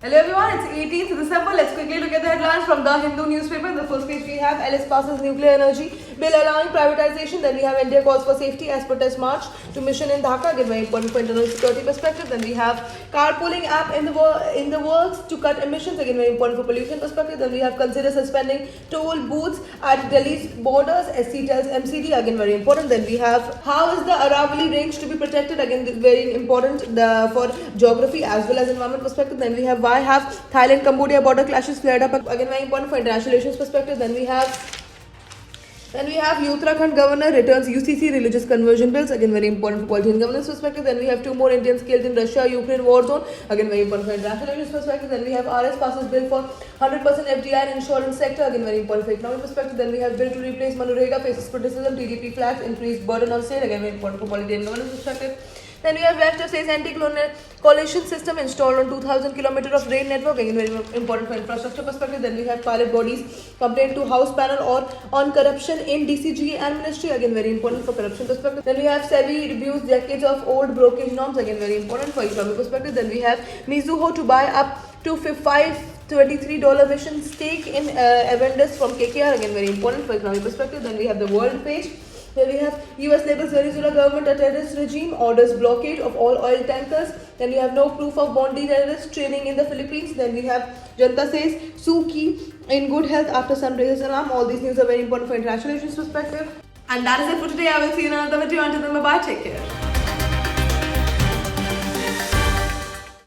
Hello everyone, it's 18th December. Let's quickly look at the headlines from the Hindu newspaper. In the first page we have Alice passes nuclear energy bill allowing privatization. Then we have India calls for safety as protest march to mission in Dhaka. Again, very important for internal security perspective. Then we have carpooling app in the works to cut emissions. Again, very important for pollution perspective. Then we have consider suspending toll booths at Delhi's borders. SC tells MCD. Again, very important. Then we have how is the Aravalli range to be protected. Again, this is very important for geography as well as environment perspective. Then we have why have Thailand Cambodia border clashes flared up. Again, very important for international relations perspective. Then we have Uttarakhand governor returns UCC religious conversion bills. Again, very important for policy and governance perspective. Then we have 2 more Indians killed in Russia-Ukraine war zone. Again, very important for international relations perspective. Then we have RS passes bill for 100% FDI in insurance sector. Again, very important for economic perspective. Then we have bill to replace Manrega faces criticism. TDP flags increased burden on state. Again, very important for policy and governance perspective. Then we have Webster says anti-colonial coalition system installed on 2,000 km of rail network. Again, very important for infrastructure perspective. Then we have pilot bodies complaint to House panel or on corruption in DCGA and ministry. Again, very important for corruption perspective. Then we have SEBI reviews decades of old brokerage norms. Again, very important for economic perspective. Then we have Mizuho to buy up to $523 mission stake in Aventus from KKR. Again, very important for economic perspective. Then we have the world page. Then we have US labels Venezuela government a terrorist regime, orders blockade of all oil tankers. Then we have no proof of Bondi terrorists training in the Philippines. Then we have Janta says Suu Kyi in good health after sun raises alarm. All these news are very important for international relations perspective. And that is it for today. I will see you in another video. Until then, bye bye. Take care.